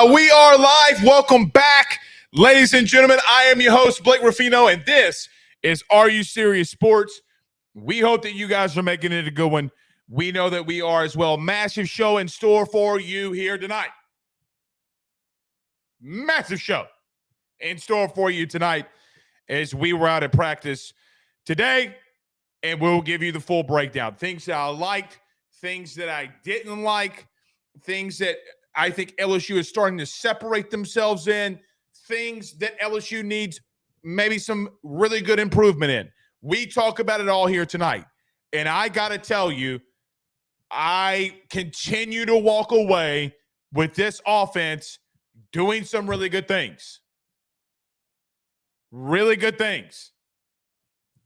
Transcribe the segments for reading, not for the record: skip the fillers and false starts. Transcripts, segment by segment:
We are live. Welcome back, ladies and gentlemen. I am your host, Blake Ruffino, and this is Are You Serious Sports? We hope that you guys are making it a good one. We know that we are as well. Massive show in store for you here tonight. Massive show in store for you tonight as we were out at practice today, and we'll give you the full breakdown. Things that I liked, things that I didn't like, things that I think LSU is starting to separate themselves in, things that LSU needs maybe some really good improvement in. We talk about it all here tonight. And I got to tell you, I continue to walk away with this offense doing some really good things. Really good things.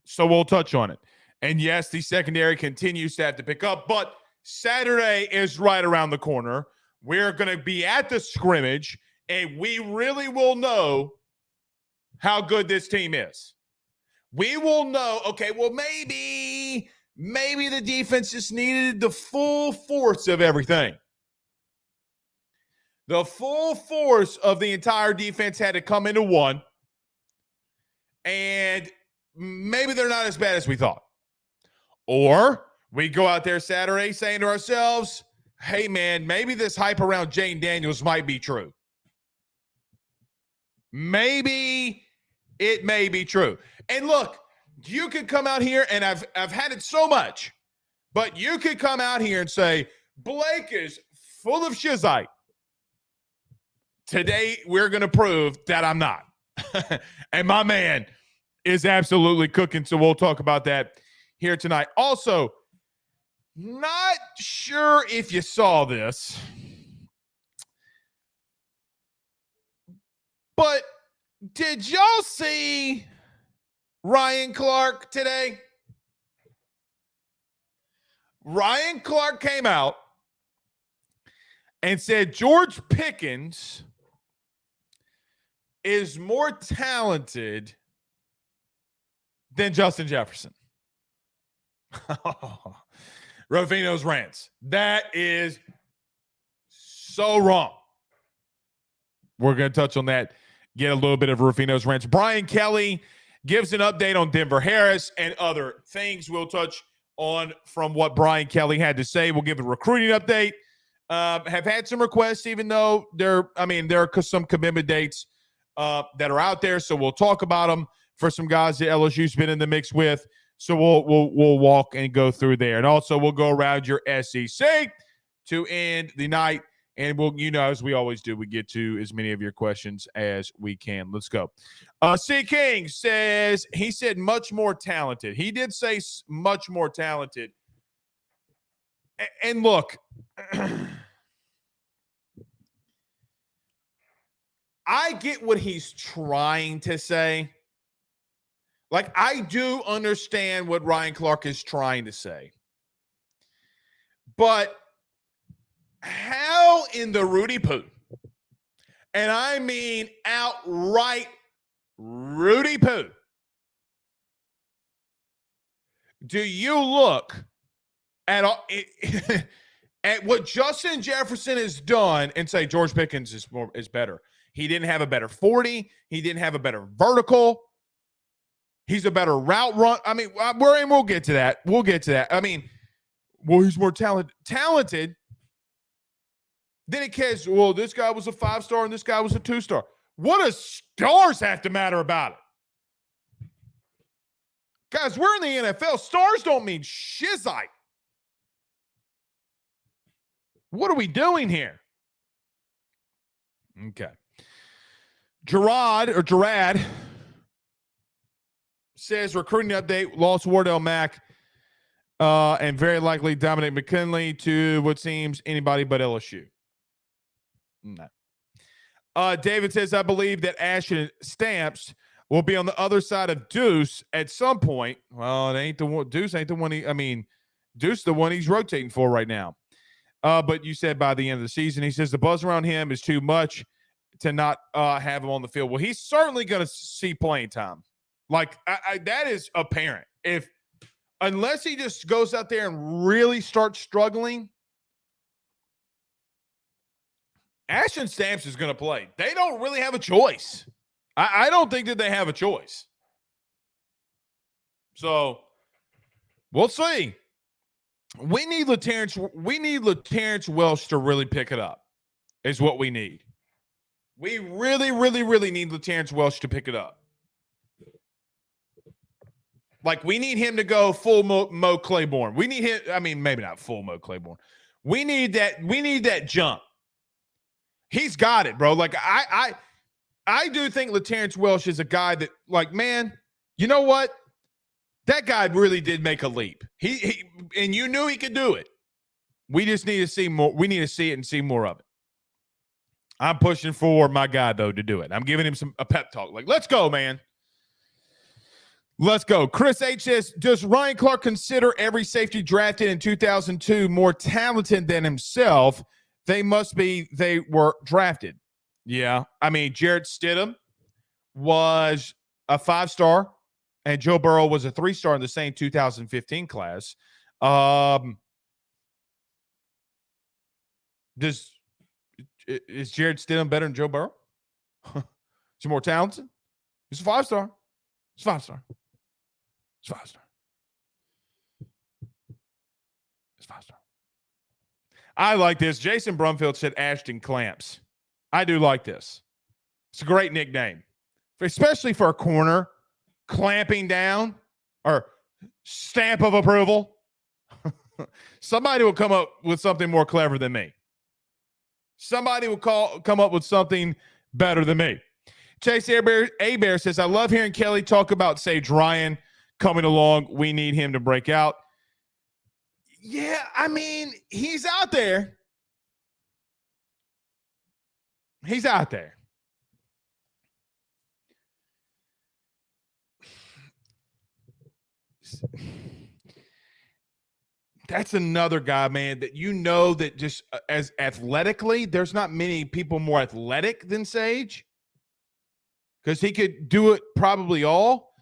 So we'll touch on it. And yes, the secondary continues to have to pick up, but Saturday is right around the corner. We're going to be at the scrimmage, and we really will know how good this team is. We will know, okay, well, maybe the defense just needed the full force of everything. The full force of the entire defense had to come into one, and maybe they're not as bad as we thought. Or we go out there Saturday saying to ourselves, hey, man, maybe this hype around Jane Daniels might be true. Maybe it may be true. And look, you could come out here, and I've had it so much, but you could come out here and say, Blake is full of shizite. Today, we're going to prove that I'm not. And my man is absolutely cooking, so we'll talk about that here tonight. Also, not sure if you saw this, but did y'all see Ryan Clark today? Ryan Clark came out and said George Pickens is more talented than Justin Jefferson. Ravino's rants. That is so wrong. We're going to touch on that, get a little bit of Ravino's rants. Brian Kelly gives an update on Denver Harris and other things we'll touch on from what Brian Kelly had to say. We'll give a recruiting update. Have had some requests, even though there are some commitment dates that are out there, so we'll talk about them for some guys that LSU's been in the mix with. So we'll walk and go through there. And also we'll go around your SEC to end the night. And we'll, as we always do, we get to as many of your questions as we can. Let's go. C. King says, he said much more talented. He did say much more talented. And look, I get what he's trying to say. Like, I do understand what Ryan Clark is trying to say. But how in the Rudy Poo, and I mean outright Rudy Poo, do you look at at what Justin Jefferson has done and say George Pickens is better? He didn't have a better 40. He didn't have a better vertical. He's a better route run. I mean, we'll get to that. We'll get to that. I mean, well, he's more talented. Then it cares, well, this guy was a 5-star and this guy was a 2-star. What does stars have to matter about it? Guys, we're in the NFL. Stars don't mean shizite. What are we doing here? Okay. Gerard says recruiting update, lost Wardell Mack and very likely Dominic McKinley to what seems anybody but LSU. No. David says, I believe that Ashton Stamps will be on the other side of Deuce at some point. Well, it ain't the one. Deuce ain't the one. Deuce is the one he's rotating for right now. But you said by the end of the season, he says the buzz around him is too much to not have him on the field. Well, he's certainly going to see playing time. Like, that is apparent. Unless he just goes out there and really starts struggling, Ashton Stamps is going to play. They don't really have a choice. I don't think that they have a choice. So we'll see. We need LaTerrence Welsh to really pick it up, is what we need. We really, really, really need LaTerrence Welsh to pick it up. Like, we need him to go full Mo Claiborne. We need him. I mean, maybe not full Mo Claiborne. We need that jump. He's got it, bro. Like, I do think LaTerrence Welsh is a guy that, like, man, you know what? That guy really did make a leap. He and you knew he could do it. We just need to see more. We need to see it and see more of it. I'm pushing for my guy, though, to do it. I'm giving him a pep talk. Like, let's go, man. Let's go. Chris H says, does Ryan Clark consider every safety drafted in 2002 more talented than himself? They were drafted. Yeah. I mean, Jarrett Stidham was a 5-star, and Joe Burrow was a 3-star in the same 2015 class. Is Jarrett Stidham better than Joe Burrow? Is he more talented? He's a 5-star. He's a 5-star. It's 5-star. It's 5-star. I like this. Jason Brumfield said Ashton Clamps. I do like this. It's a great nickname, especially for a corner. Clamping down or stamp of approval. Somebody will come up with something more clever than me. Somebody will come up with something better than me. Chase Abear says, I love hearing Kelly talk about Sage Ryan coming along. We need him to break out. Yeah, I mean, he's out there. He's out there. That's another guy, man, that you know that just as athletically, there's not many people more athletic than Sage because he could do it probably all.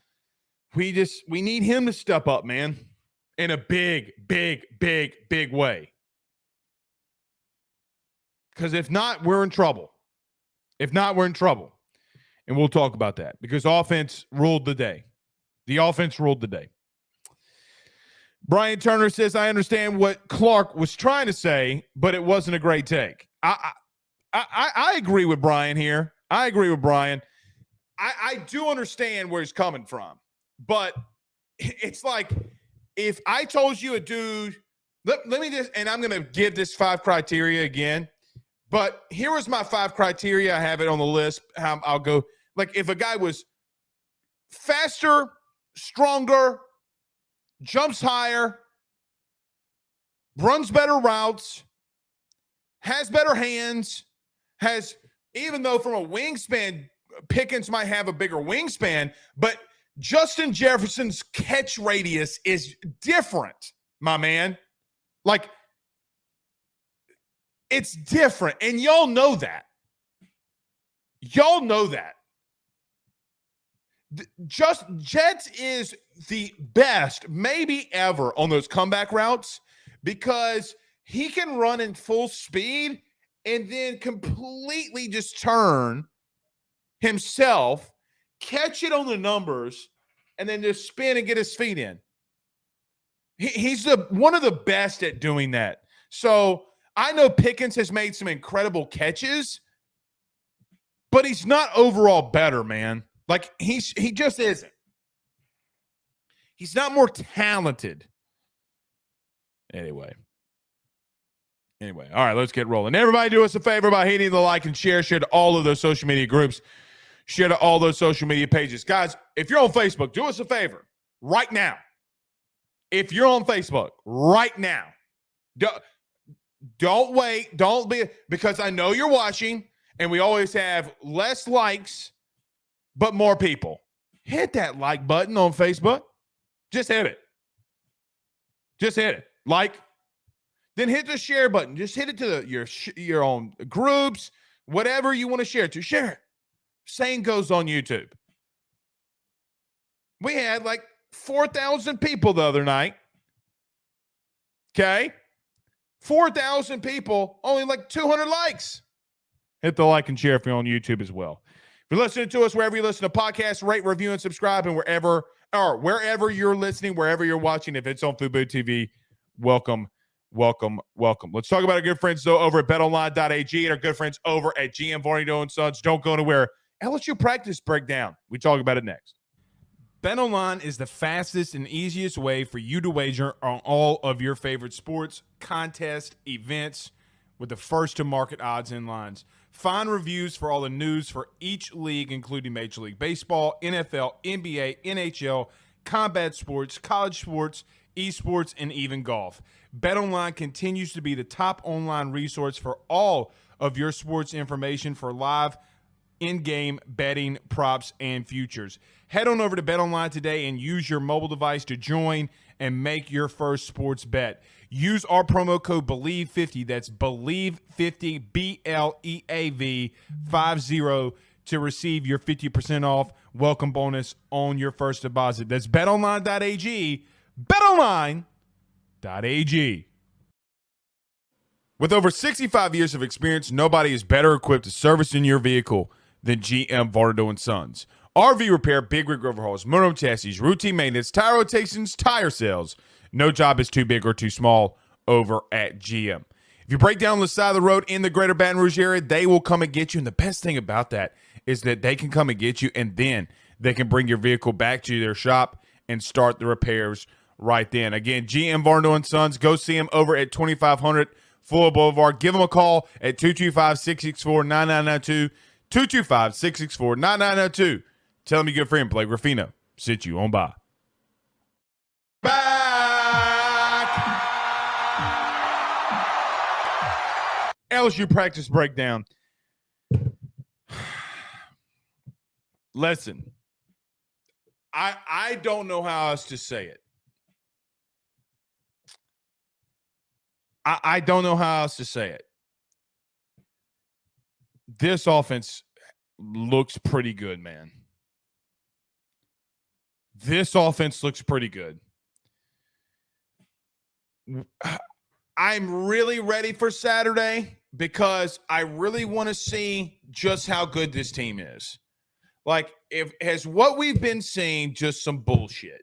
We need him to step up, man, in a big, big, big, big way. Because if not, we're in trouble. If not, we're in trouble. And we'll talk about that because offense ruled the day. The offense ruled the day. Brian Turner says, I understand what Clark was trying to say, but it wasn't a great take. I agree with Brian here. I agree with Brian. I do understand where he's coming from, but it's like if I told you a dude, let me just, and I'm going to give this 5 criteria again, but here was my 5 criteria. I have it on the list. I'll go, like if a guy was faster, stronger, jumps higher, runs better routes, has better hands, even though from a wingspan, Pickens might have a bigger wingspan, but Justin Jefferson's catch radius is different, my man. Like, it's different, and y'all know that. Y'all know that. Jets is the best, maybe ever, on those comeback routes because he can run in full speed and then completely just turn himself, catch it on the numbers, and then just spin and get his feet in. He's one of the best at doing that. So I know Pickens has made some incredible catches, but he's not overall better, man. Like, he just isn't. He's not more talented. Anyway. All right, let's get rolling. Everybody do us a favor by hitting the like and share to all of those social media groups. Share to all those social media pages. Guys, if you're on Facebook, do us a favor right now. If you're on Facebook right now, don't wait. Don't be, because I know you're watching and we always have less likes but more people. Hit that like button on Facebook. Just hit it. Just hit it. Like. Then hit the share button. Just hit it to your own groups, whatever you want to share to. Share it. Same goes on YouTube. We had like 4,000 people the other night. Okay? 4,000 people, only like 200 likes. Hit the like and share if you're on YouTube as well. If you're listening to us wherever you listen to podcasts, rate, review, and subscribe. And wherever you're listening, wherever you're watching, if it's on Fubo TV, welcome. Let's talk about our good friends, though, over at betonline.ag and our good friends over at GM Varnado & Sons. Don't go anywhere. LSU practice breakdown. We talk about it next. BetOnline is the fastest and easiest way for you to wager on all of your favorite sports, contests, events with the first-to-market odds and lines. Find reviews for all the news for each league, including Major League Baseball, NFL, NBA, NHL, combat sports, college sports, esports, and even golf. BetOnline continues to be the top online resource for all of your sports information for live in-game betting, props, and futures. Head on over to BetOnline today and use your mobile device to join and make your first sports bet. Use our promo code BELIEVE50, that's BELIEVE50, BLEAV 50, to receive your 50% off welcome bonus on your first deposit. That's betonline.ag, betonline.ag. With over 65 years of experience, nobody is better equipped to service in your vehicle than GM Varnado & Sons. RV repair, big rig overhauls, motorhome chassis, routine maintenance, tire rotations, tire sales. No job is too big or too small over at GM. If you break down the side of the road in the greater Baton Rouge area, they will come and get you. And the best thing about that is that they can come and get you, and then they can bring your vehicle back to their shop and start the repairs right then. Again, GM Varnado & Sons. Go see them over at 2500 Fuller Boulevard. Give them a call at 225-664-9992. 225-664-9992. Tell them your good friend Blake Ruffino sent you on by. Back! LSU practice breakdown. Listen, I don't know how else to say it. I don't know how else to say it. This offense looks pretty good, man. This offense looks pretty good. I'm really ready for Saturday because I really want to see just how good this team is. Like, has what we've been seeing just some bullshit?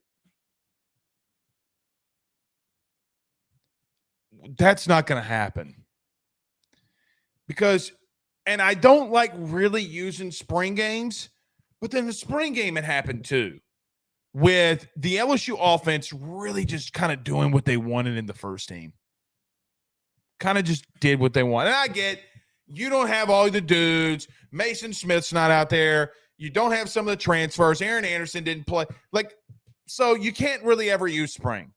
That's not going to happen. Because, and I don't like really using spring games, but then the spring game it happened too. With the LSU offense really just kind of doing what they wanted in the first team. Kind of just did what they wanted. And I get, you don't have all the dudes. Mason Smith's not out there. You don't have some of the transfers. Aaron Anderson didn't play. Like, so you can't really ever use spring.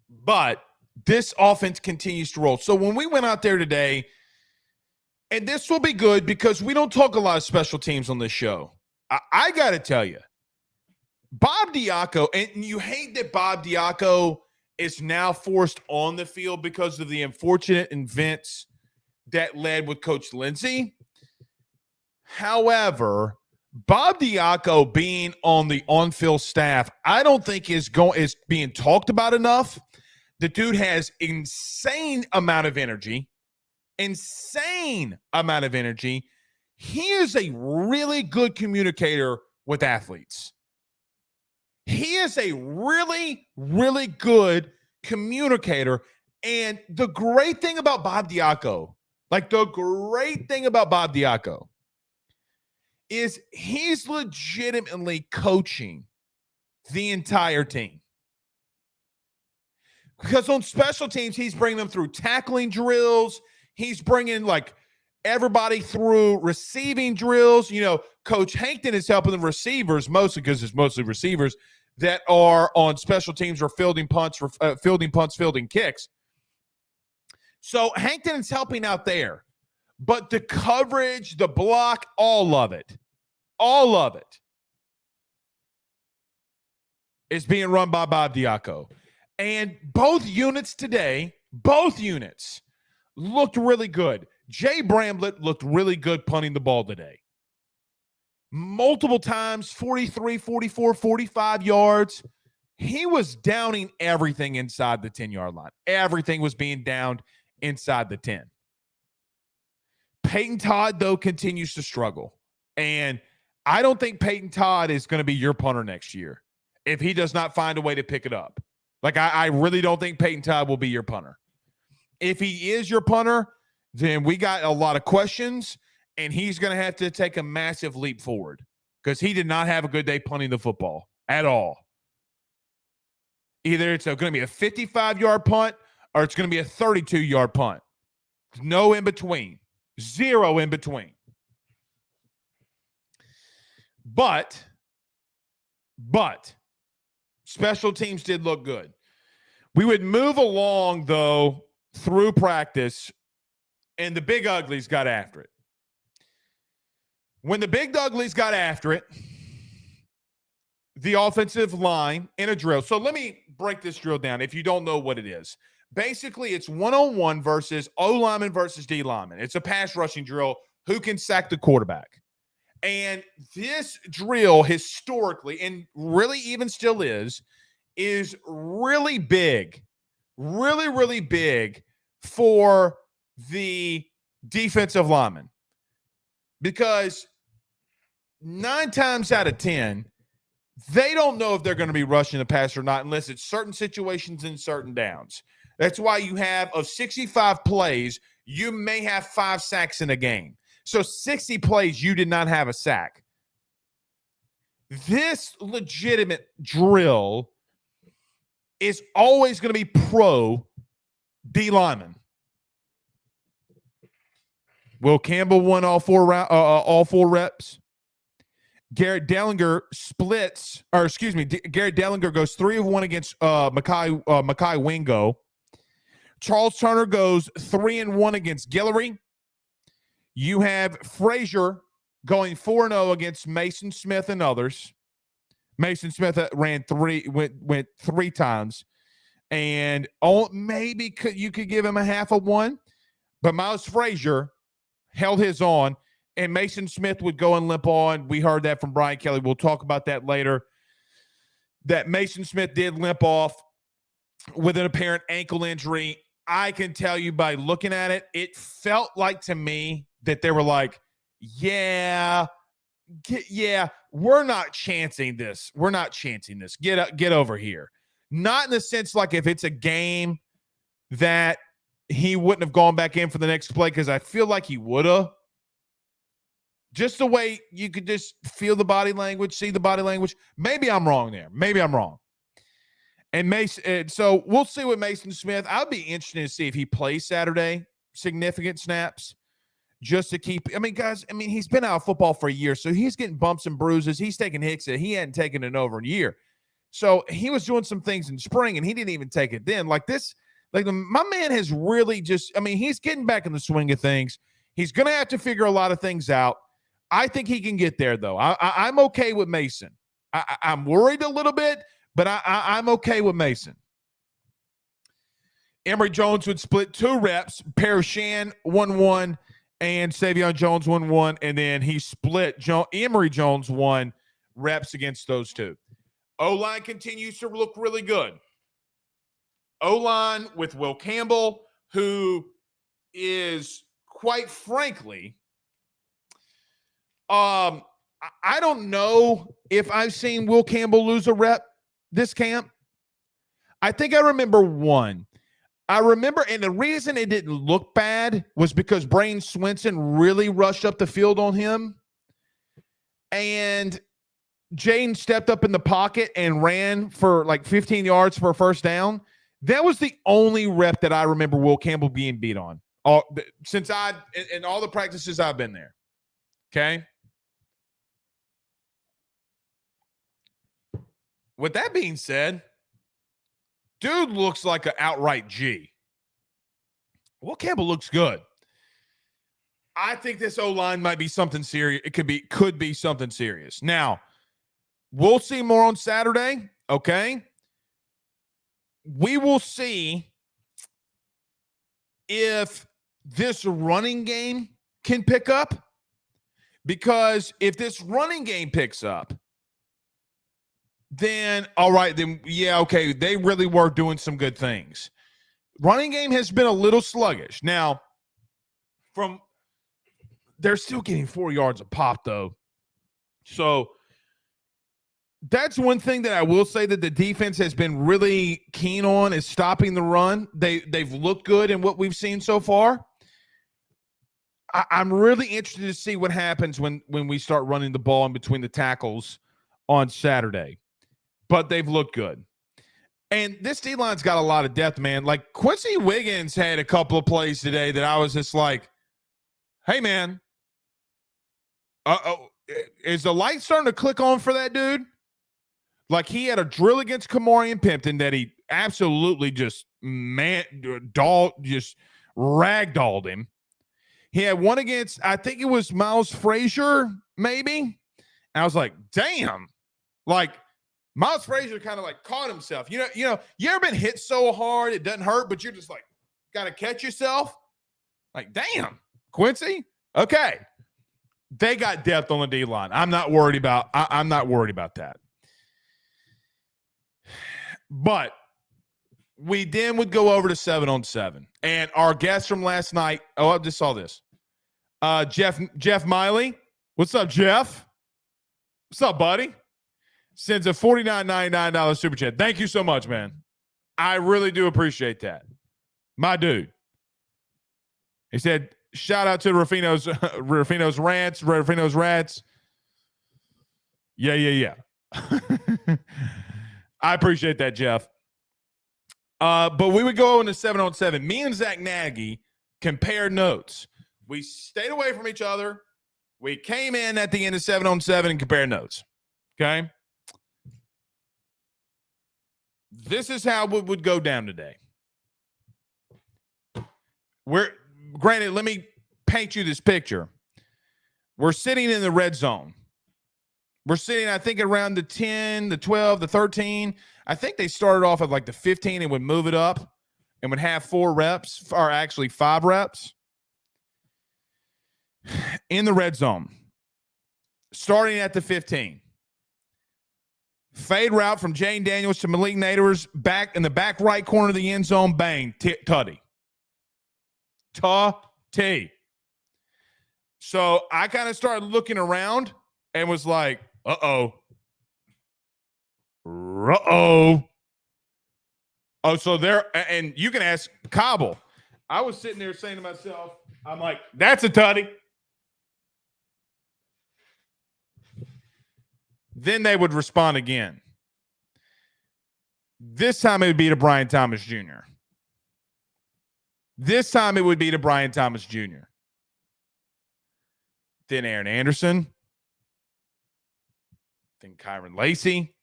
But this offense continues to roll. So when we went out there today, and this will be good because we don't talk a lot of special teams on this show. I got to tell you, Bob Diaco, and you hate that Bob Diaco is now forced on the field because of the unfortunate events that led with Coach Lindsey. However, Bob Diaco being on the on-field staff, I don't think is being talked about enough. The dude has insane amount of energy. He is a really good communicator with athletes. He is a really, really good communicator. And the great thing about Bob Diaco, is he's legitimately coaching the entire team. Because on special teams, he's bringing them through tackling drills. He's bringing, like, everybody through receiving drills. You know, Coach Hankton is helping the receivers mostly because it's mostly receivers that are on special teams or fielding kicks. So Hankton is helping out there. But the coverage, the block, all of it is being run by Bob Diaco. And both units looked really good. Jay Bramblett looked really good punting the ball today. Multiple times, 43, 44, 45 yards. He was downing everything inside the 10-yard line. Everything was being downed inside the 10. Peyton Todd, though, continues to struggle. And I don't think Peyton Todd is going to be your punter next year if he does not find a way to pick it up. Like, I really don't think Peyton Todd will be your punter. If he is your punter, then we got a lot of questions, and he's going to have to take a massive leap forward because he did not have a good day punting the football at all. Either it's going to be a 55-yard punt or it's going to be a 32-yard punt. No in between. Zero in between. But special teams did look good. We would move along, though, through practice, and the big uglies got after it. When the big uglies got after it, the offensive line in a drill. So let me break this drill down if you don't know what it is. Basically, it's one-on-one versus O-lineman versus D-lineman. It's a pass rushing drill. Who can sack the quarterback? And this drill historically, and really even still is really big, really, really big for the defensive lineman. Because 9 times out of 10, they don't know if they're going to be rushing the pass or not unless it's certain situations and certain downs. That's why you have, of 65 plays, you may have 5 sacks in a game. So 60 plays, you did not have a sack. This legitimate drill is always going to be pro D lineman. Will Campbell won all four reps. Garrett Dellinger Garrett Dellinger goes 3 of 1 against Mekhi Wingo. Charles Turner goes 3 and 1 against Guillory. You have Frazier going 4-0 against Mason Smith and others. Mason Smith went 3 times, and maybe you could give him a half of 1, but Miles Frazier held his on, and Mason Smith would go and limp on. We heard that from Brian Kelly. We'll talk about that later. That Mason Smith did limp off with an apparent ankle injury. I can tell you by looking at it, it felt like to me that they were like, yeah, we're not chancing this. We're not chancing this. Get over here. Not in the sense like if it's a game that he wouldn't have gone back in for the next play, because I feel like he would have. Just the way you could just feel the body language, see the body language. Maybe I'm wrong there. Maybe I'm wrong. And Mason, so we'll see with Mason Smith. I'll be interested to see if he plays Saturday, significant snaps, just to keep. I mean, guys, he's been out of football for a year, so he's getting bumps and bruises. He's taking hits that he hadn't taken in over a year. So he was doing some things in spring, and he didn't even take it then. Like this, my man has really just. He's getting back in the swing of things. He's going to have to figure a lot of things out. I think he can get there, though. I'm okay with Mason. I'm worried a little bit, but I'm okay with Mason. Emory Jones would split 2 reps. Parashan 1-1 and Savion Jones 1-1, and then he split Emory Jones 1 reps against those 2. O-line continues to look really good. O-line with Will Campbell, who is, quite frankly, I don't know if I've seen Will Campbell lose a rep this camp. I think I remember 1. I remember, and the reason it didn't look bad was because Brain Swenson really rushed up the field on him. And Jaden stepped up in the pocket and ran for like 15 yards for a first down. That was the only rep that I remember Will Campbell being beat on since in all the practices I've been there. Okay. With that being said, dude looks like an outright G. Will Campbell looks good. I think this O-line might be something serious. It could be something serious. Now, we'll see more on Saturday, okay? We will see if this running game can pick up, because if this running game picks up, then, all right, then, yeah, okay, they really were doing some good things. Running game has been a little sluggish. Now, from they're still getting 4 yards a pop, though. So that's one thing that I will say that the defense has been really keen on is stopping the run. They've looked good in what we've seen so far. I'm really interested to see what happens when we start running the ball in between the tackles on Saturday. But they've looked good. And this D-line's got a lot of depth, man. Like, Quincy Wiggins had a couple of plays today that I was just like, hey, man, is the light starting to click on for that dude? Like, he had a drill against Kamarian Pimpton that he absolutely just ragdolled him. He had one against, I think it was Miles Frazier, maybe. And I was like, damn. Like, Miles Frazier kind of like caught himself. You know, you ever been hit so hard it doesn't hurt, but you're just like, got to catch yourself? Like, damn, Quincy? Okay. They got depth on the D-line. I'm not worried about that. But we then would go over to 7-on-7. And our guest from last night, I just saw this. Jeff Miley. What's up, Jeff? What's up, buddy? Sends a $49.99 super chat. Thank you so much, man. I really do appreciate that. My dude. He said, shout out to Rufino's Rants. Yeah. I appreciate that, Jeff. But we would go into 7-on-7. Me and Zach Nagy compared notes. We stayed away from each other. We came in at the end of 7-on-7 and compared notes. Okay? This is how it would go down today. Granted, let me paint you this picture. We're sitting in the red zone. We're sitting, I think, around the 10, the 12, the 13. I think they started off at like the 15 and would move it up and would have 4 reps, or actually 5 reps in the red zone. Starting at the 15. Fade route from Jane Daniels to Malik Neighbors, back in the back right corner of the end zone. Bang, tutty. Tutty. So I kind of started looking around and was like, uh-oh. Oh, so there, and you can ask Cobble. I was sitting there saying to myself, I'm like, that's a tutty. Then they would respond again. This time it would be to Brian Thomas Jr. This time it would be to Brian Thomas Jr. Then Aaron Anderson. Then Kyron Lacey.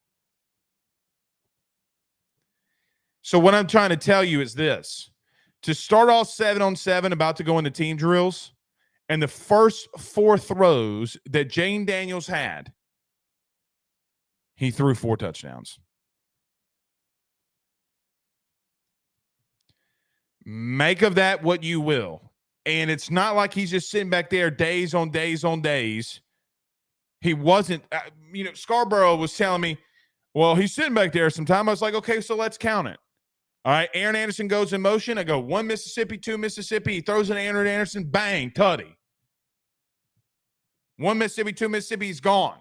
So what I'm trying to tell you is this. To start off 7-on-7, about to go into team drills, and the first 4 throws that Jane Daniels had, he threw 4 touchdowns. Make of that what you will. And it's not like he's just sitting back there days on days on days. He wasn't, Scarborough was telling me, well, he's sitting back there sometime. I was like, okay, so let's count it. All right, Aaron Anderson goes in motion. I go 1 Mississippi, 2 Mississippi. He throws an Aaron Anderson, bang, tutty. 1 Mississippi, 2 Mississippi, he's gone.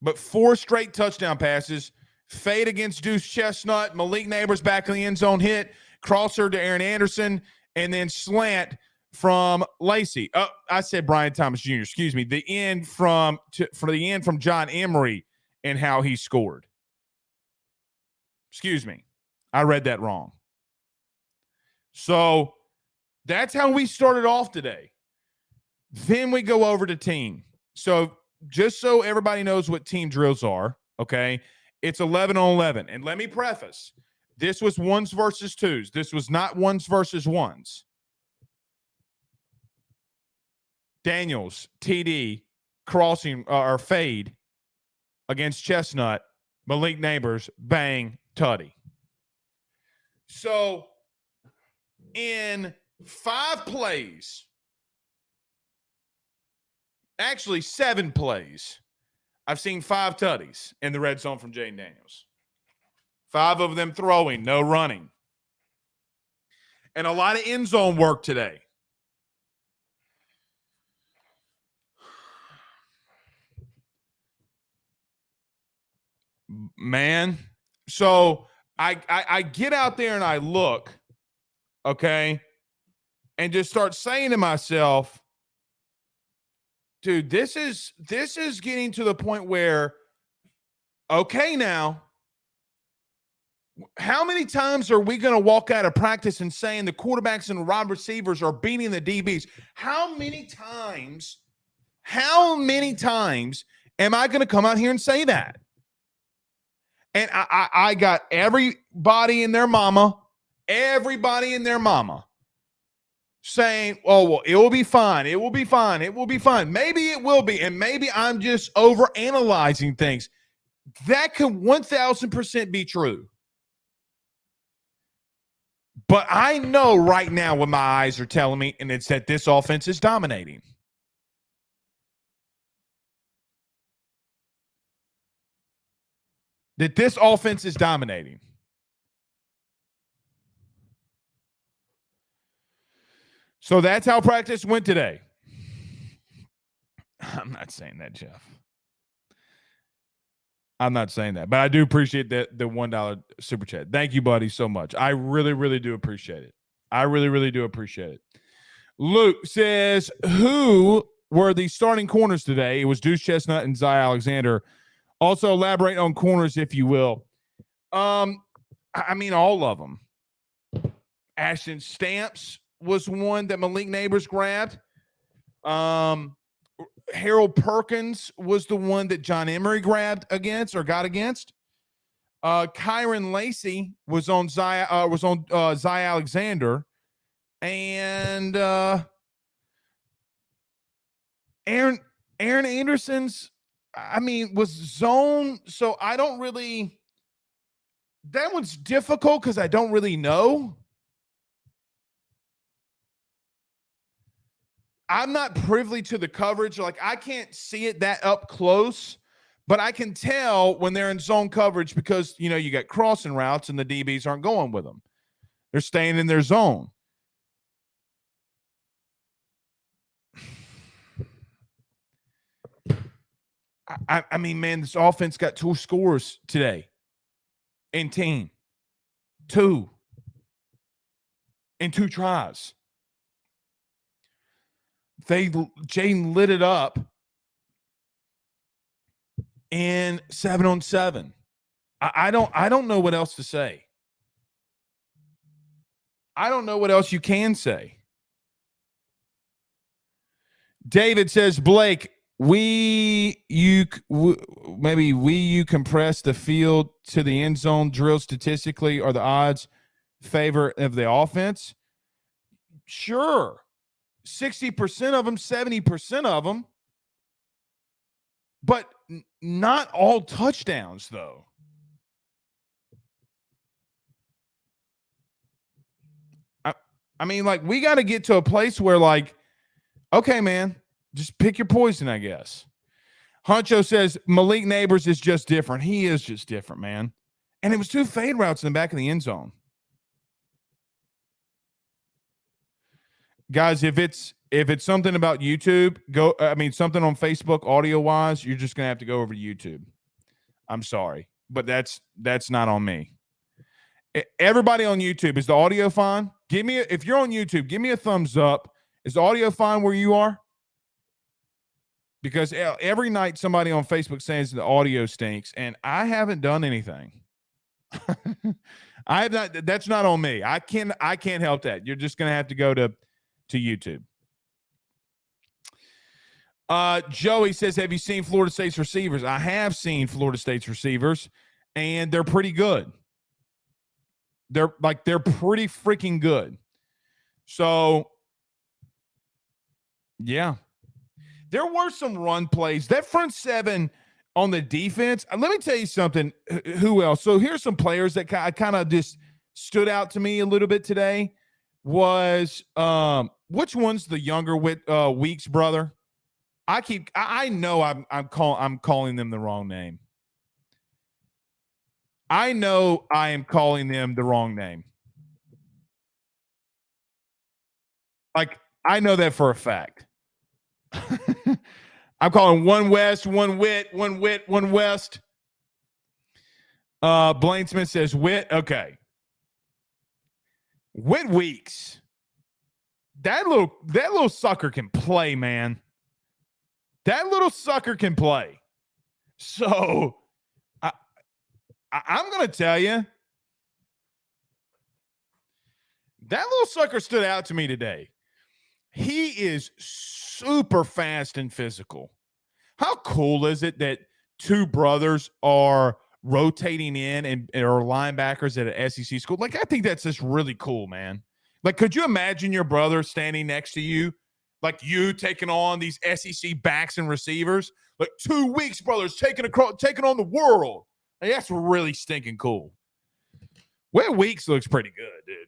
But 4 straight touchdown passes. Fade against Deuce Chestnut. Malik Neighbors back in the end zone hit. Crosser to Aaron Anderson. And then slant from Lacey. Oh, I said Brian Thomas Jr. Excuse me. The end from John Emery and how he scored. Excuse me. I read that wrong. So that's how we started off today. Then we go over to team. So just so everybody knows what team drills are, okay, it's 11-on-11. And let me preface, this was 1s versus 2s. This was not 1s versus 1s. Daniels, TD, crossing or fade against Chestnut, Malik Neighbors, bang, tutty. So in 5 plays, actually 7 plays, I've seen 5 tutties in the red zone from Jane Daniels. 5 of them throwing, no running. And a lot of end zone work today. man. So I get out there and I look, okay, and just start saying to myself, dude, this is getting to the point where, okay, now, how many times are we going to walk out of practice and saying the quarterbacks and wide receivers are beating the DBs? How many times am I going to come out here and say that? And I got everybody and their mama saying, oh, well, it will be fine. It will be fine. It will be fine. Maybe it will be. And maybe I'm just overanalyzing things. That could 1,000% be true. But I know right now what my eyes are telling me, and it's that this offense is dominating. That this offense is dominating. So that's how practice went today. I'm not saying that, Jeff. I'm not saying that, but I do appreciate the $1 super chat. Thank you, buddy, so much. I really, really do appreciate it. I really, really do appreciate it. Luke says, who were the starting corners today? It was Deuce Chestnut and Zy Alexander. Also, elaborate on corners, if you will. I mean, all of them. Ashton Stamps was one that Malik Neighbors grabbed. Harold Perkins was the one that John Emery got against. Kyron Lacey was on Zy Alexander, and Aaron Anderson's, I mean, was zone. So I don't really. That one's difficult because I don't really know. I'm not privy to the coverage. Like, I can't see it that up close, but I can tell when they're in zone coverage because, you know, you got crossing routes and the DBs aren't going with them. They're staying in their zone. I mean, man, this offense got 2 scores today in team. 2 in 2 tries. Jaden lit it up in 7-on-7. I don't know what else to say. I don't know what else you can say. David says, Blake, you compress the field to the end zone drill statistically, are the odds favor of the offense? Sure. 60% of them, 70% of them, but not all touchdowns, though. I mean, like, we got to get to a place where, like, okay, man, just pick your poison, I guess. Huncho says Malik Neighbors is just different. He is just different, man. And it was 2 fade routes in the back of the end zone. Guys, if it's something about YouTube, something on Facebook audio wise, you're just gonna have to go over to YouTube. I'm sorry, but that's not on me. Everybody on YouTube, is the audio fine? If you're on YouTube, give me a thumbs up. Is the audio fine where you are? Because every night somebody on Facebook says the audio stinks, and I haven't done anything. I have not. That's not on me. I can't help that. You're just gonna have to go to YouTube. Joey says, have you seen Florida State's receivers? I have seen Florida State's receivers, and they're pretty good. They're pretty freaking good. So, yeah. There were some run plays. That front 7 on the defense, let me tell you something. Who else? So here's some players that kind of just stood out to me a little bit today. Was which one's the younger Weeks brother? I know I'm calling them the wrong name. I know I am calling them the wrong name. Like, I know that for a fact. I'm calling one West, one Wit, one West. Blaine Smith says, Whit, okay. Whit Weeks. That little sucker can play, man. That little sucker can play. So I'm going to tell you, that little sucker stood out to me today. He is super fast and physical. How cool is it that two brothers are rotating in and are linebackers at an SEC school? Like, I think that's just really cool, man. Like, could you imagine your brother standing next to you, like you taking on these SEC backs and receivers? Like, 2 weeks, brothers, taking on the world. Like, that's really stinking cool. Whit Weeks looks pretty good, dude.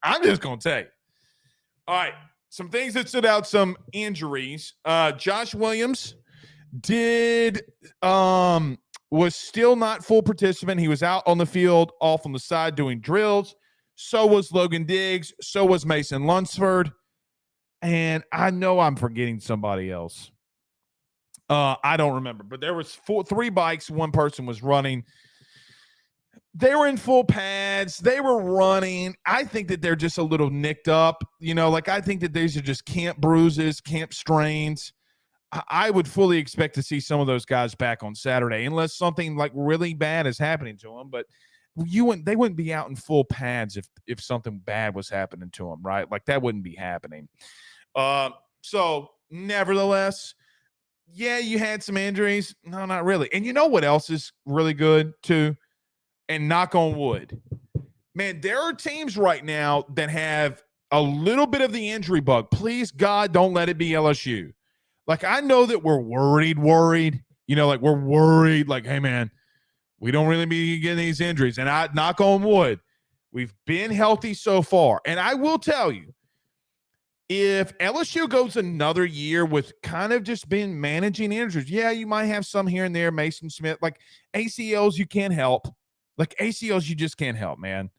I'm just going to tell you. All right, some things that stood out, some injuries. Josh Williams was still not full participant. He was out on the field, off on the side doing drills. So was Logan Diggs. So was Mason Lunsford. And I know I'm forgetting somebody else. I don't remember, but there was 3 bikes. One person was running. They were in full pads. They were running. I think that they're just a little nicked up. Like, I think that these are just camp bruises, camp strains. I would fully expect to see some of those guys back on Saturday, unless something like really bad is happening to them. But they wouldn't be out in full pads if something bad was happening to them, right? Like, that wouldn't be happening. So nevertheless, yeah, you had some injuries. No, not really. And you know what else is really good too? And knock on wood, man, there are teams right now that have a little bit of the injury bug. Please, God, don't let it be LSU. Like, I know that we're worried, like we're worried, like, hey, man, we don't really be getting these injuries. And I knock on wood, we've been healthy so far. And I will tell you, if LSU goes another year with kind of just been managing injuries, yeah, you might have some here and there, Mason Smith, like ACLs you can't help. Like, ACLs you just can't help, man.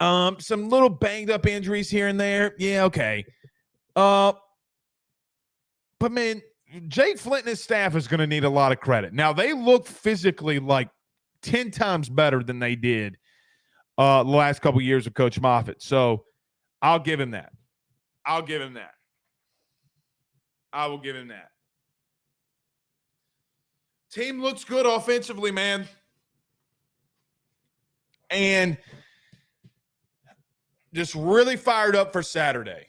Some little banged up injuries here and there. Yeah, okay. But, man, Jake Flint and his staff is going to need a lot of credit. Now, they look physically like 10 times better than they did the last couple years of Coach Moffitt. So I'll give him that. I will give him that. Team looks good offensively, man. And just really fired up for Saturday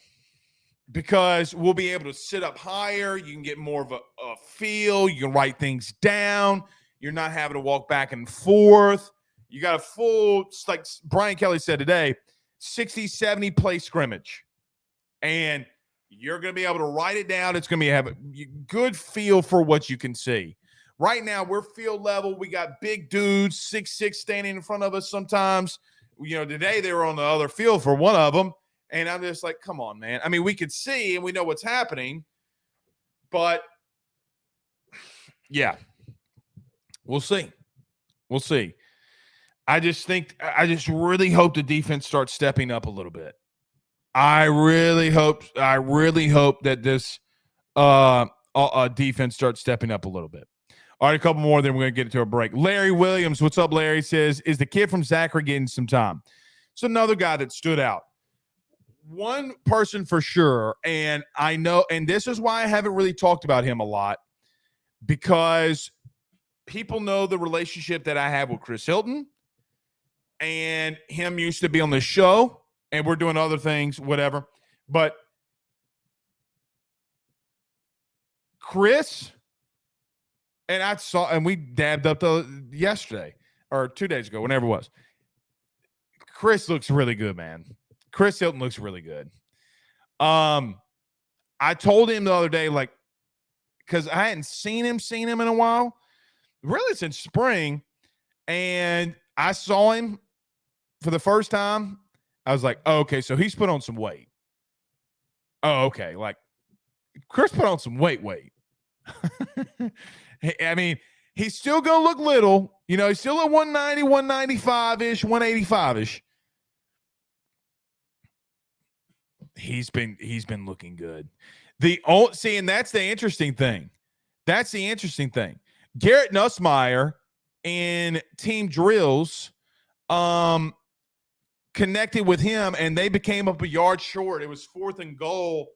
because we'll be able to sit up higher. You can get more of a feel. You can write things down. You're not having to walk back and forth. You got a full, like Brian Kelly said today, 60, 70 play scrimmage. And you're going to be able to write it down. It's going to have a good feel for what you can see. Right now, we're field level. We got big dudes, 6'6", standing in front of us sometimes. Today they were on the other field for one of them. And I'm just like, come on, man. I mean, we could see and we know what's happening. But, yeah, we'll see. I just really hope the defense starts stepping up a little bit. I really hope that this defense starts stepping up a little bit. All right, a couple more, then we're going to get into a break. Larry Williams, what's up, Larry, says, is the kid from Zachary getting some time? It's another guy that stood out. One person for sure, and I know, and this is why I haven't really talked about him a lot, because people know the relationship that I have with Chris Hilton, and him used to be on the show, and we're doing other things, whatever. But Chris... And we dabbed up yesterday or 2 days ago, whenever it was. Chris looks really good, man. Chris Hilton looks really good. I told him the other day, like, because I hadn't seen him in a while, really since spring, and I saw him for the first time. I was like, oh, okay, so he's put on some weight. Oh, okay, like Chris put on some weight. I mean, he's still going to look little. He's still at 190, 195-ish, 185-ish. He's been looking good. And that's the interesting thing. Garrett Nussmeier in team drills connected with him, and they became up a yard short. It was 4th and goal,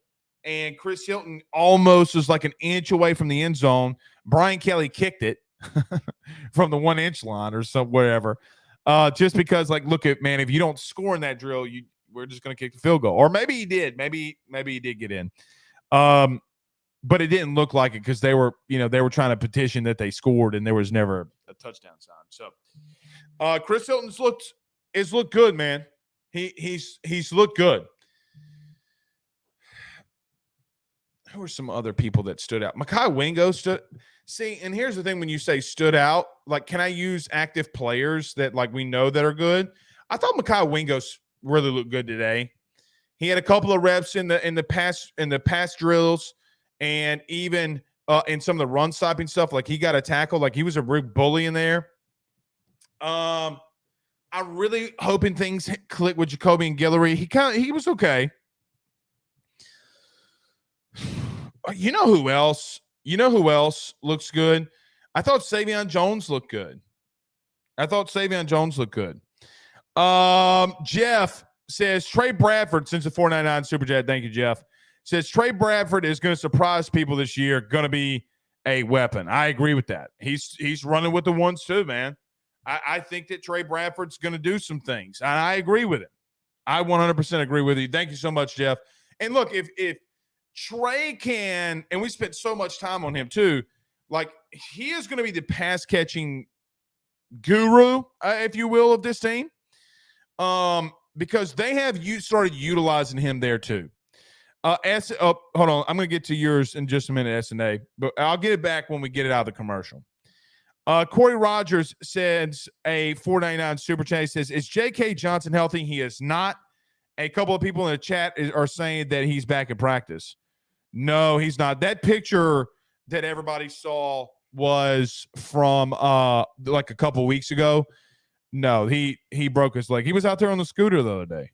and Chris Hilton almost was like an inch away from the end zone. Brian Kelly kicked it from the 1-inch line or some wherever. Just because, like, look at, man, if you don't score in that drill, we're just going to kick the field goal. Or maybe he did. Maybe he did get in. But it didn't look like it because they were trying to petition that they scored, and there was never a touchdown sign. So Chris Hilton's looked good, man. He's looked good. Who are some other people that stood out? Mekhi Wingo stood. See, and here's the thing: when you say stood out, like, can I use active players that, like, we know that are good? I thought Mekhi Wingo really looked good today. He had a couple of reps in the pass drills, and even in some of the run stopping stuff. Like, he got a tackle. Like, he was a big bully in there. I'm really hoping things click with Jacoby and Guillory. He was okay. You know who else? Looks good? I thought Savion Jones looked good. Jeff says Trey Bradford, since the 499 Super Chat, thank you, Jeff, says Trey Bradford is going to surprise people this year, going to be a weapon. I agree with that. He's running with the ones too, man. I think that Trey Bradford's going to do some things, and I agree with it. I 100% agree with you. Thank you so much, Jeff. And look, if Trey can, and we spent so much time on him too, like, he is going to be the pass catching guru, if you will, of this team, because they have started utilizing him there too. Hold on, I'm going to get to yours in just a minute, S&A, but I'll get it back when we get it out of the commercial. Corey Rogers says a $4.99 super chat. Says, is J.K. Johnson healthy? He is not. A couple of people in the chat are saying that he's back in practice. No, he's not. That picture that everybody saw was from like a couple weeks ago. No, he broke his leg. He was out there on the scooter the other day.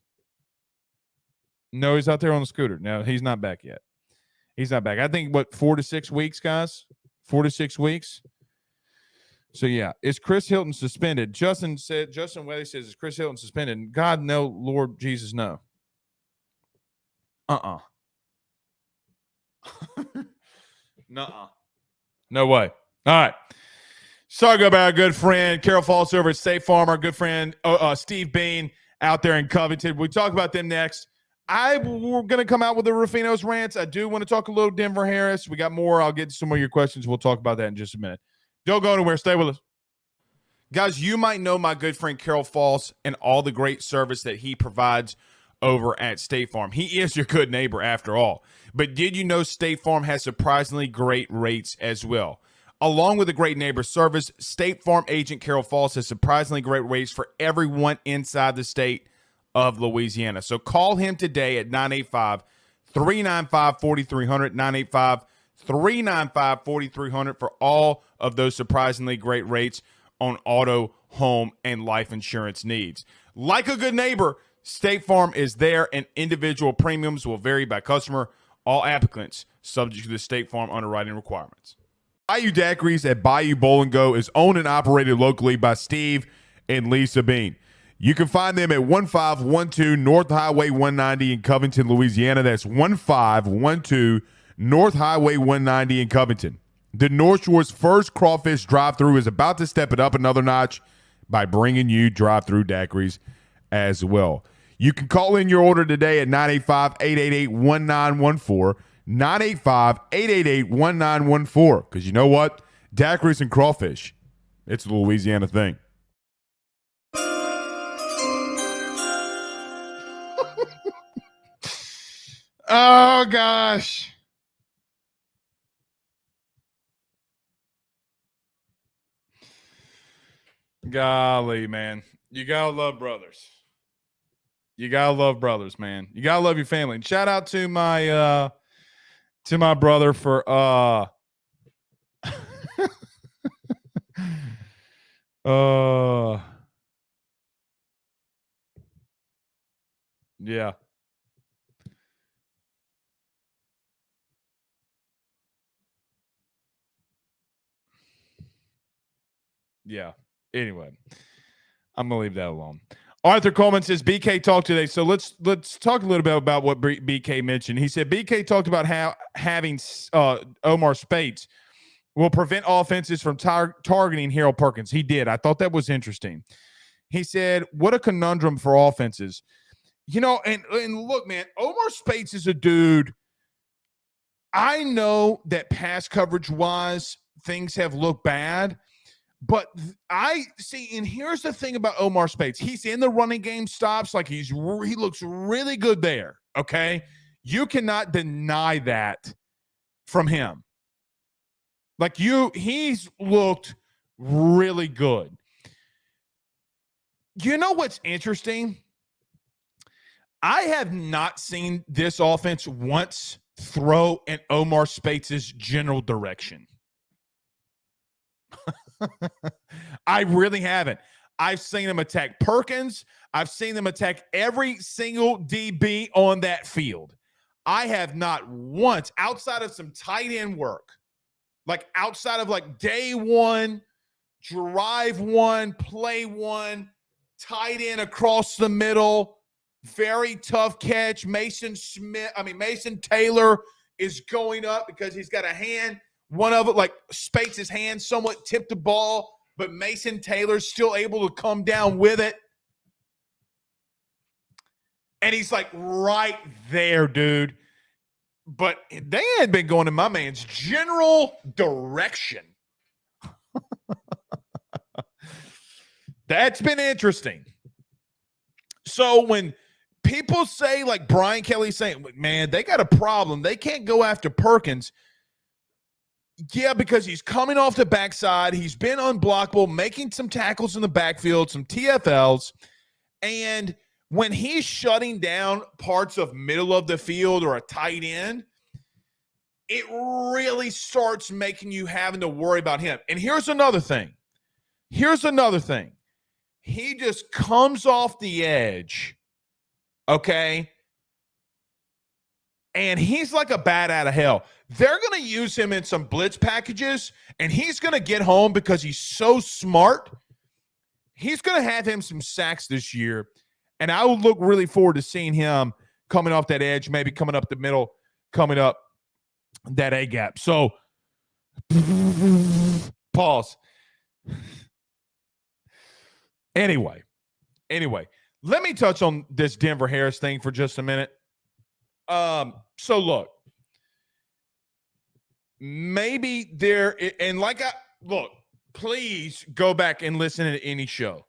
No, he's out there on the scooter. No, he's not back yet. He's not back. I think, 4 to 6 weeks, guys? 4 to 6 weeks. So, yeah, is Chris Hilton suspended? Justin Weather says, is Chris Hilton suspended? God, no, Lord Jesus, no. Nuh-uh. No way. All right. Sorry about our good friend, Carol Falls over at State Farm, our good friend, Steve Bean out there in Covington. We'll talk about them next. We're going to come out with the Rufino's rants. I do want to talk a little Denver Harris. We got more. I'll get to some of your questions. We'll talk about that in just a minute. Don't go anywhere. Stay with us. Guys, you might know my good friend Carol Falls and all the great service that he provides over at State Farm. He is your good neighbor after all. But did you know State Farm has surprisingly great rates as well? Along with the great neighbor service, State Farm agent Carol Falls has surprisingly great rates for everyone inside the state of Louisiana. So call him today at 985-395-4300, 985-395-4300 for all of those surprisingly great rates on auto, home, and life insurance needs. Like a good neighbor, State Farm is there, and individual premiums will vary by customer. All applicants subject to the State Farm underwriting requirements. Bayou Daiquiris at Bayou Bowl and Go is owned and operated locally by Steve and Lisa Bean. You can find them at 1512 North Highway 190 in Covington, Louisiana. That's 1512 North Highway 190 in Covington. The North Shore's first crawfish drive-thru is about to step it up another notch by bringing you drive-thru daiquiris as well. You can call in your order today at 985-888-1914, 985-888-1914, because you know what? Daiquiris and crawfish, it's a Louisiana thing. Oh, gosh. Golly, man. You gotta love brothers. You gotta love brothers, man. You gotta love your family. And shout out to my brother for yeah. Yeah. Anyway, I'm gonna leave that alone. Arthur Coleman says BK talked today, so let's talk a little bit about what BK mentioned. He said BK talked about how having Omar Speights will prevent offenses from targeting Harold Perkins. He did. I thought that was interesting. He said, "What a conundrum for offenses." And look, man, Omar Speights is a dude. I know that pass coverage wise, things have looked bad. But I see, and here's the thing about Omar Speights. He's in the running game stops, like he looks really good there, okay? You cannot deny that from him. Like he's looked really good. You know what's interesting? I have not seen this offense once throw in Omar Speights' general direction. I really haven't. I've seen them attack Perkins. I've seen them attack every single DB on that field. I have not once, outside of some tight end work, like outside of like day one, drive one, play one, tight end across the middle, very tough catch. Mason Taylor is going up because he's got a hand. One of it, like Speights' hand somewhat tipped the ball, but Mason Taylor's still able to come down with it. And he's like right there, dude. But they had been going in my man's general direction. That's been interesting. So when people say, like Brian Kelly saying, man, they got a problem, they can't go after Perkins. Yeah, because he's coming off the backside. He's been unblockable, making some tackles in the backfield, some TFLs. And when he's shutting down parts of middle of the field or a tight end, it really starts making you having to worry about him. And here's another thing. He just comes off the edge, okay? And he's like a bat out of hell. They're going to use him in some blitz packages, and he's going to get home because he's so smart. He's going to have him some sacks this year, and I would look really forward to seeing him coming off that edge, maybe coming up the middle, coming up that A-gap. So, pause. Anyway, let me touch on this Denver Harris thing for just a minute. So look, maybe there, and look, please go back and listen to any show.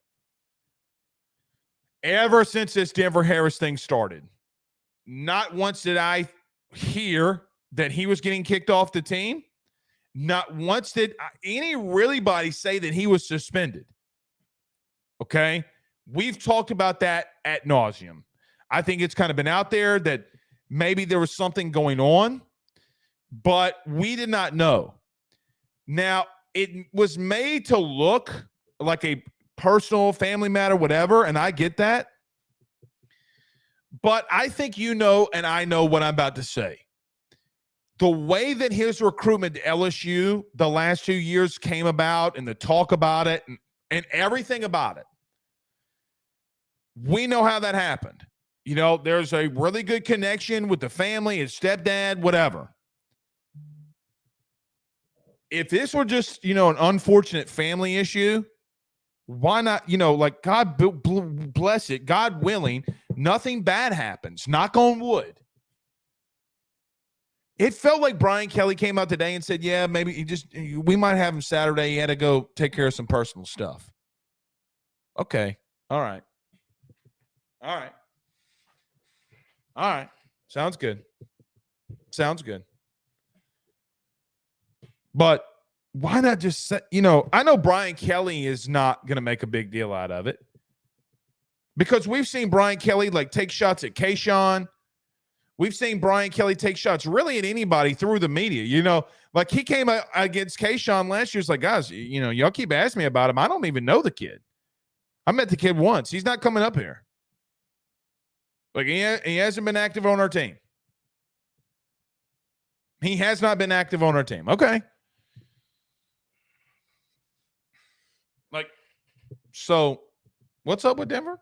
Ever since this Denver Harris thing started, not once did I hear that he was getting kicked off the team. Not once did anybody say that he was suspended. Okay? We've talked about that ad nauseum. I think it's kind of been out there that maybe there was something going on, but we did not know. Now, it was made to look like a personal family matter, whatever, and I get that. But I think you know and I know what I'm about to say. The way that his recruitment to LSU the last 2 years came about and the talk about it and everything about it, we know how that happened. You know, there's a really good connection with the family, his stepdad, whatever. If this were just, an unfortunate family issue, why not, like God bless it, God willing, nothing bad happens. Knock on wood. It felt like Brian Kelly came out today and said, yeah, maybe we might have him Saturday. He had to go take care of some personal stuff. Okay. All right. Sounds good. But why not just say, I know Brian Kelly is not going to make a big deal out of it because we've seen Brian Kelly take shots at Kayshawn. We've seen Brian Kelly take shots really at anybody through the media. Like he came out against Kayshawn last year. It's like, guys, y'all keep asking me about him. I don't even know the kid. I met the kid once. He's not coming up here. Like he hasn't been active on our team. He has not been active on our team. Okay. So, what's up with Denver?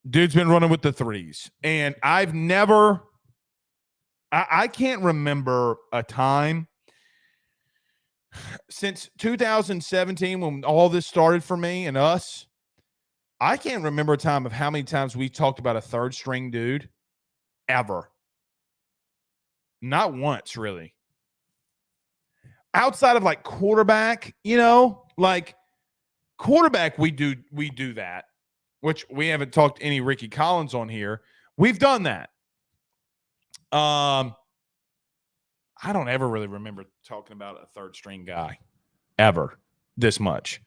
Dude's been running with the threes. And I can't remember a time since 2017 when all this started for me and us. I can't remember a time of how many times we talked about a third string dude ever. Not once, really. Outside of like quarterback, like quarterback, we do that, which we haven't talked any Ricky Collins on here. We've done that. I don't ever really remember talking about a third string guy ever this much.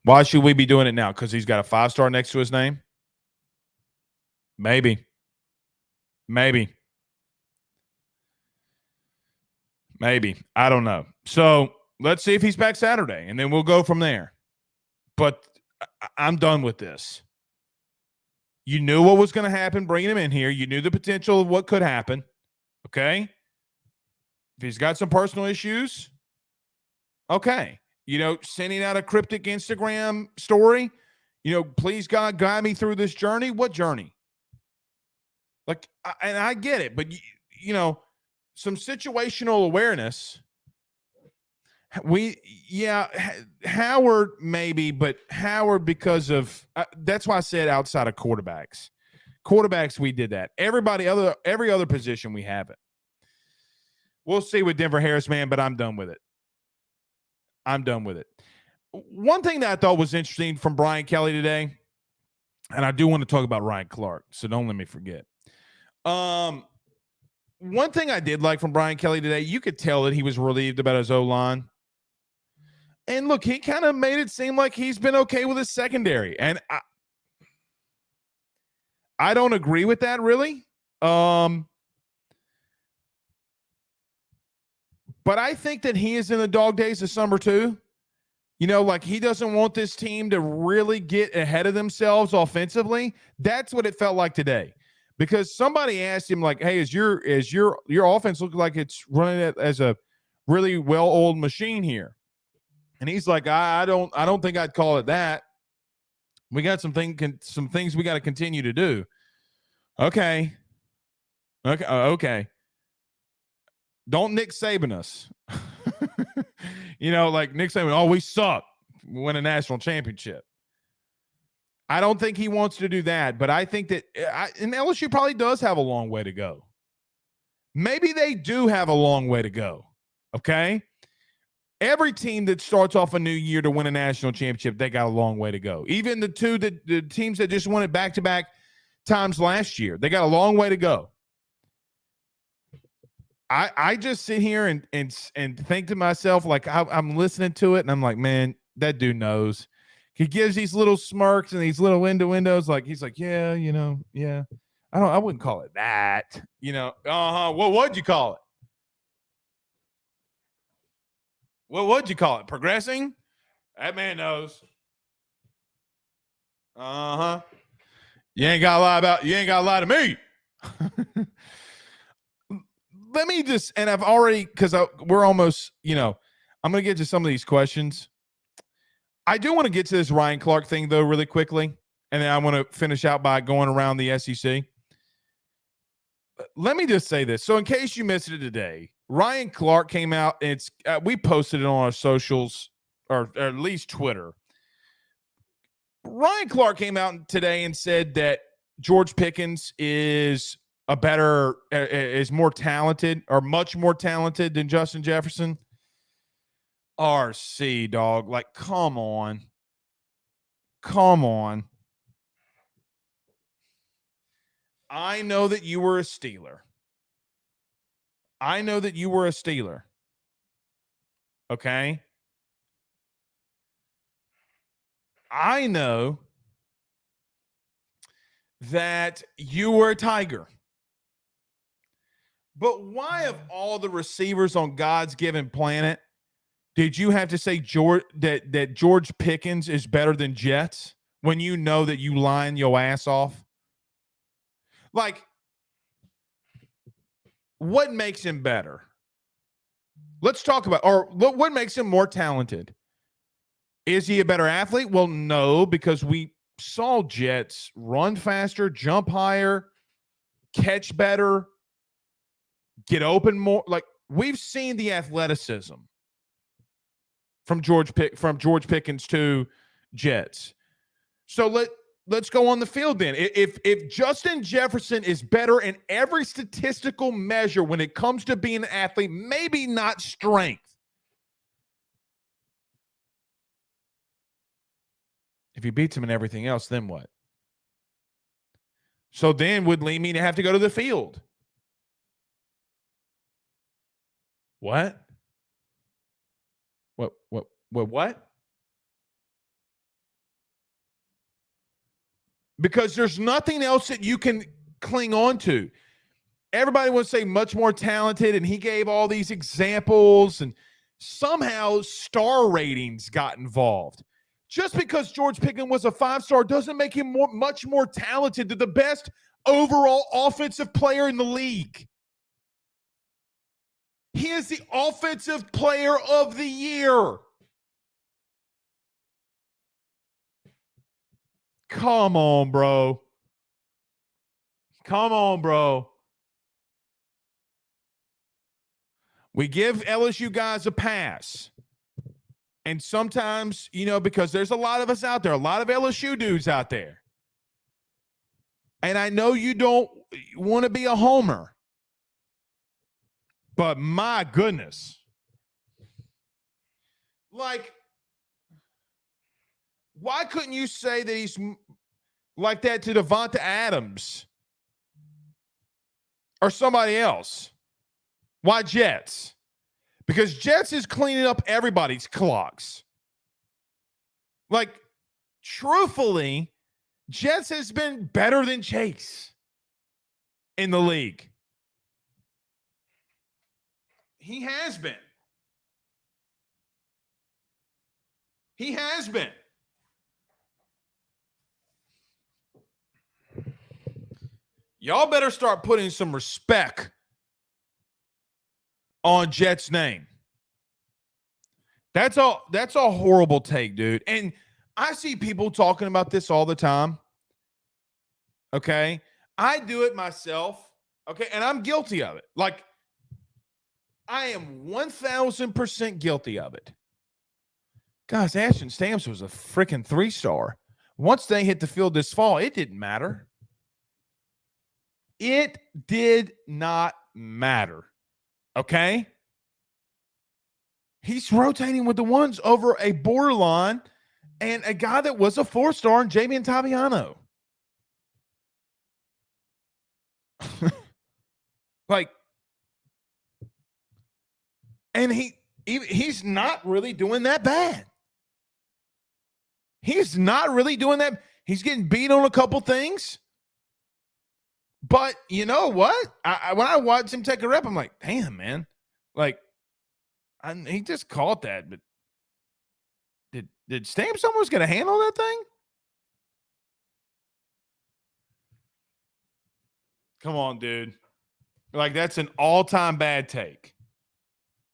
Why should we be doing it now? Because he's got a 5-star next to his name? Maybe. I don't know. So let's see if he's back Saturday, and then we'll go from there. But I'm done with this. You knew what was going to happen bringing him in here. You knew the potential of what could happen. Okay? If he's got some personal issues, okay. Sending out a cryptic Instagram story, please God, guide me through this journey. What journey? Like, and I get it, but, some situational awareness. Howard maybe, but Howard because of that's why I said outside of quarterbacks. Quarterbacks, we did that. Every other position, we haven't. We'll see with Denver Harris, man, but I'm done with it. One thing that I thought was interesting from Brian Kelly today, and I do want to talk about Ryan Clark, so don't let me forget. One thing I did like from Brian Kelly today, you could tell that he was relieved about his O-line. And look, he kind of made it seem like he's been okay with his secondary. And I don't agree with that, really. But I think that he is in the dog days of summer too. Like he doesn't want this team to really get ahead of themselves offensively. That's what it felt like today. Because somebody asked him, like, hey, is your offense look like it's running it as a really well-oiled machine here? And he's like, I don't think I'd call it that. We got some things we got to continue to do. Okay. Don't Nick Saban us. Like Nick Saban, oh, we suck. Win a national championship. I don't think he wants to do that, but I think that and LSU probably does have a long way to go. Maybe they do have a long way to go. Okay. Every team that starts off a new year to win a national championship, they got a long way to go. Even the teams that just won it back-to-back times last year, they got a long way to go. I just sit here and think to myself, like I'm listening to it, and I'm like, man, that dude knows. He gives these little smirks and these little windows, like he's like, yeah. I wouldn't call it that, Well, what'd you call it? Well, what'd you call it? Progressing? That man knows. You ain't got to lie to me. Let me just, and I've already, because we're almost, I'm going to get to some of these questions. I do want to get to this Ryan Clark thing, though, really quickly. And then I want to finish out by going around the SEC. Let me just say this. So in case you missed it today, Ryan Clark came out. And we posted it on our socials, or at least Twitter. Ryan Clark came out today and said that George Pickens is more talented, or much more talented than Justin Jefferson. RC, dog. Like, come on. I know that you were a Steeler. Okay? I know that you were a Tiger. But why, of all the receivers on God's given planet, did you have to say that George Pickens is better than Jets when you know that you line your ass off? Like, what makes him better? Let's talk about, or what makes him more talented? Is he a better athlete? Well, no, because we saw Jets run faster, jump higher, catch better, get open more. Like, we've seen the athleticism from George Pickens to Jets. So let's go on the field then. If Justin Jefferson is better in every statistical measure when it comes to being an athlete, maybe not strength. If he beats him in everything else, then what? So then would lead me to have to go to the field. What? What? Because there's nothing else that you can cling on to. Everybody wants to say much more talented, and he gave all these examples, and somehow star ratings got involved. Just because George Pickens was a 5-star doesn't make him much more talented. They're the best overall offensive player in the league. He is the offensive player of the year. Come on, bro. Come on, bro. We give LSU guys a pass. And sometimes, because there's a lot of us out there, a lot of LSU dudes out there. And I know you don't want to be a homer. But my goodness. Like, why couldn't you say that he's like that to Devonta Adams or somebody else? Why Jets? Because Jets is cleaning up everybody's clocks. Like, truthfully, Jets has been better than Chase in the league. He has been. He has been. Y'all better start putting some respect on Jets' name. That's a horrible take, dude. And I see people talking about this all the time. Okay? I do it myself. Okay? And I'm guilty of it. Like, I am 1,000% guilty of it. Guys, Ashton Stamps was a freaking 3-star. Once they hit the field this fall, it didn't matter. It did not matter. Okay? He's rotating with the ones over a borderline and a guy that was a 4-star in Jamian Taviano. Like, and he's not really doing that bad. He's not really doing that. He's getting beat on a couple things. But you know what? When I watch him take a rep, I'm like, damn, man. Like, he just caught that. But did Stamps almost get a hand on that thing? Come on, dude. Like, that's an all-time bad take.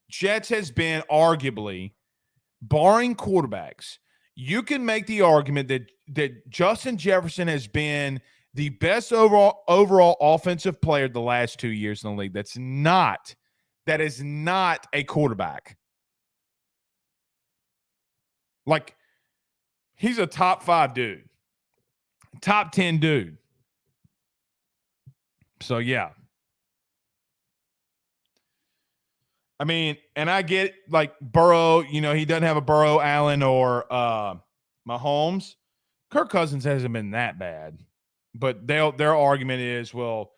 Jets has been arguably, barring quarterbacks, you can make the argument that Justin Jefferson has been the best overall offensive player the last 2 years in the league. That is not a quarterback. Like, he's a top 5 dude. Top 10 dude. So, yeah. I mean, and I get, like, Burrow, he doesn't have a Burrow, Allen, or Mahomes. Kirk Cousins hasn't been that bad. But their argument is, well,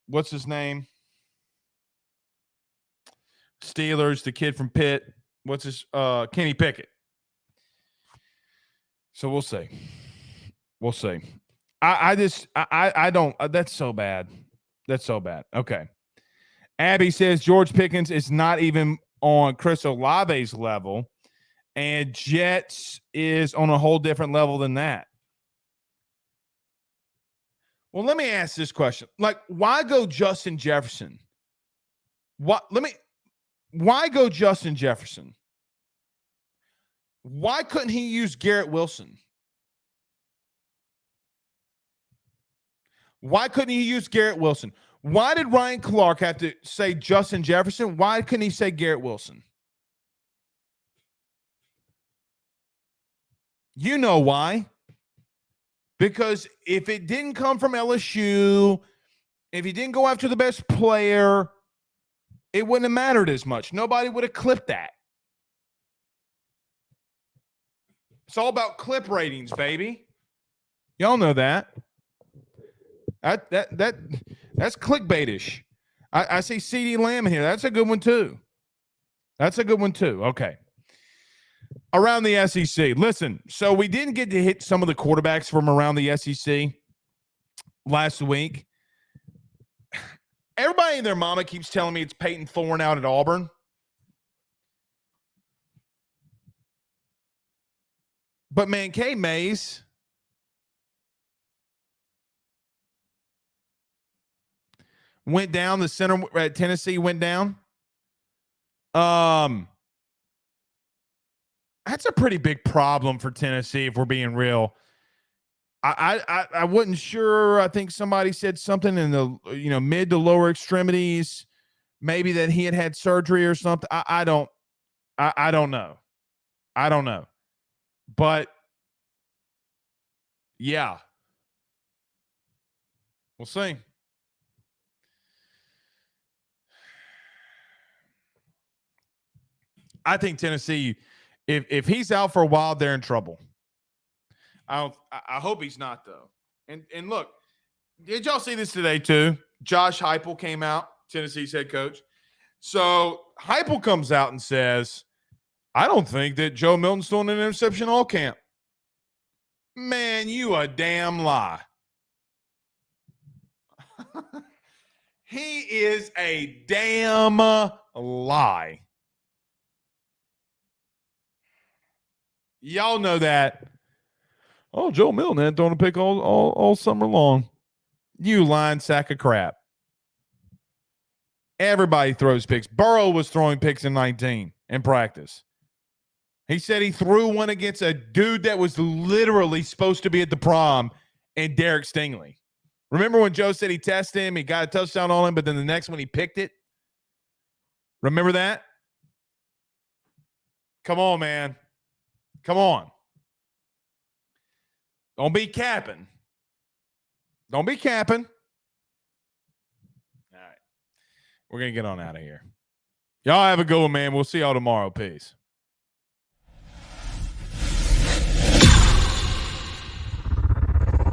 what's his name? Steelers, the kid from Pitt. What's his Kenny Pickett. So we'll see. We'll see. I don't. That's so bad. That's so bad. Okay. Abby says George Pickens is not even on Chris Olave's level, and Jets is on a whole different level than that. Well, let me ask this question. Like, why go Justin Jefferson? Why go Justin Jefferson? Why couldn't he use Garrett Wilson? Why couldn't he use Garrett Wilson? Why did Ryan Clark have to say Justin Jefferson? Why couldn't he say Garrett Wilson? You know why. Because if it didn't come from LSU, if he didn't go after the best player, it wouldn't have mattered as much. Nobody would have clipped that. It's all about clip ratings, baby. Y'all know that. That's clickbaitish. I see CeeDee Lamb in here. That's a good one too. Okay. Around the SEC. Listen, so we didn't get to hit some of the quarterbacks from around the SEC last week. Everybody and their mama keeps telling me it's Peyton Thorne out at Auburn. But man, K. Mays went down. The center at Tennessee went down. That's a pretty big problem for Tennessee, if we're being real. I wasn't sure. I think somebody said something in the mid to lower extremities, maybe that he had surgery or something. I don't know. I don't know. But yeah, we'll see. I think Tennessee, if he's out for a while, they're in trouble. I hope he's not, though. And look, did y'all see this today too? Josh Heupel came out, Tennessee's head coach. So Heupel comes out and says, I don't think that Joe Milton's throwing an interception all camp. Man, you a damn lie. He is a damn lie. Y'all know that. Oh, Joe Milton had thrown a pick all summer long. You lying sack of crap. Everybody throws picks. Burrow was throwing picks in 19 in practice. He said he threw one against a dude that was literally supposed to be at the prom, and Derek Stingley. Remember when Joe said he tested him, he got a touchdown on him, but then the next one he picked it? Remember that? Come on, man. Come on. Don't be capping. Don't be capping. All right. We're going to get on out of here. Y'all have a good one, man. We'll see y'all tomorrow. Peace.